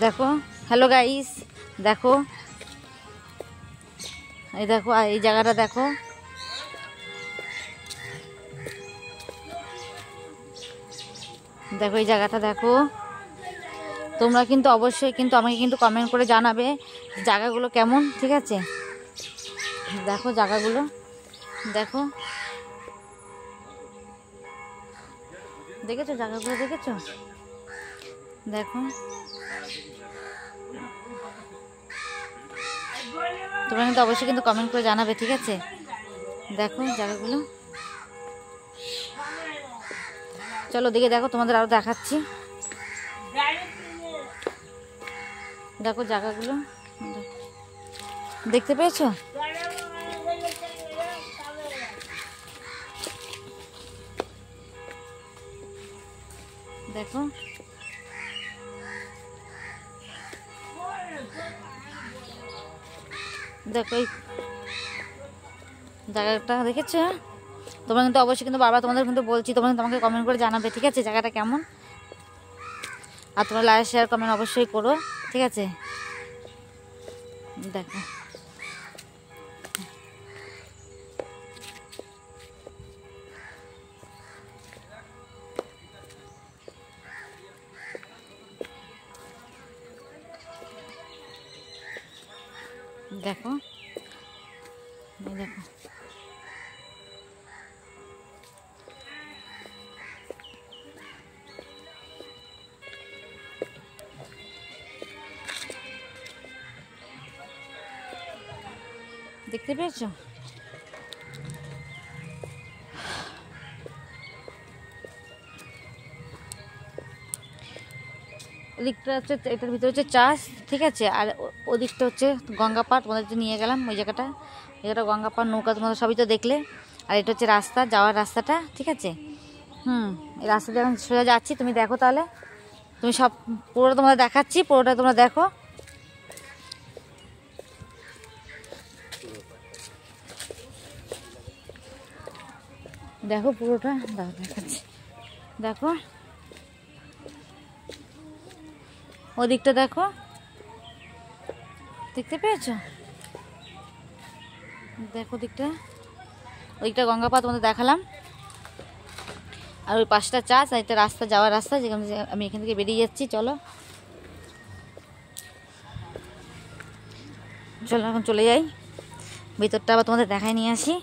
দেখো, hello guys, দেখো এই দেখো এই জায়গাটা দেখো। দেখো এই জায়গাটা দেখো। তোমরা কিন্তু অবশ্যই কিন্তু আমাকে কিন্তু কমেন্ট করে জানাবে জায়গাগুলো কেমন, ঠিক আছে? দেখো জায়গাগুলো, দেখো, দেখেছো জায়গাগুলো, দেখেছো? দেখো তোমরা কিন্তু অবশ্যই কিন্তু কমেন্ট করে জানাবে, ঠিক আছে? দেখো জায়গাগুলো, চলো দিকে দেখো, তোমাদের আরো দেখাচ্ছি। দেখো জায়গাগুলো, দেখতে পেয়েছো? দেখো দেখো এই জায়গাটা দেখেছো? তোমরা কিন্তু অবশ্যই কিন্তু বারবার তোমাদের কিন্তু বলছি, তোমরা কিন্তু আমাকে কমেন্ট করে জানাবে, ঠিক আছে, জায়গাটা কেমন। আর তোমরা লাইক শেয়ার কমেন্ট অবশ্যই করো, ঠিক আছে? দেখো দেখো দেখো দেখতে পেয়েছো? ওদিকটা হচ্ছে, এটার ভিতরে হচ্ছে চাষ, ঠিক আছে? আর ওদিকটা হচ্ছে গঙ্গাপাড়, তোমাদের যে নিয়ে গেলাম ওই জায়গাটা, এটা গঙ্গাপাড় নৌকা, তোমাদের সবই তো দেখলে। আর এটা হচ্ছে রাস্তা, যাওয়ার রাস্তাটা, ঠিক আছে? এই রাস্তা দিয়ে এখন সোজা যাচ্ছি, তুমি দেখো তাহলে, তুমি সব পুরোটা তোমাদের দেখাচ্ছি, পুরোটা তোমরা দেখো। দেখো পুরোটা দেখাচ্ছি, দেখো ওদিকটা দেখো, দেখতে পেয়েছো? দেখো দিকটা, ওইটা গঙ্গাপাড় তোমাদের দেখালাম। আর ওই পাশটা চাষ, আর এটা রাস্তা, যাওয়ার রাস্তা, যেখানে আমি এখান থেকে বেরিয়ে যাচ্ছি। চলো চলো এখন চলে যাই, ভিতরটা আবার তোমাদের দেখায় নিয়ে আসি।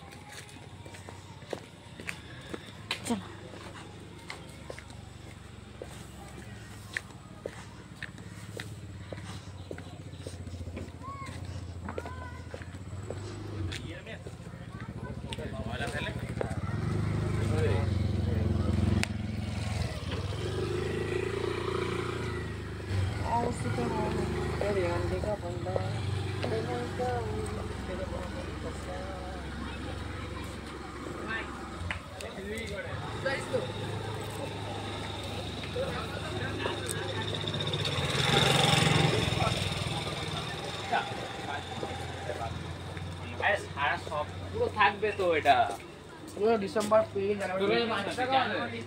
চলো পুরো থাকবে তো, এটা পুরো ডিসেম্বর পেয়ে জানুয়ারি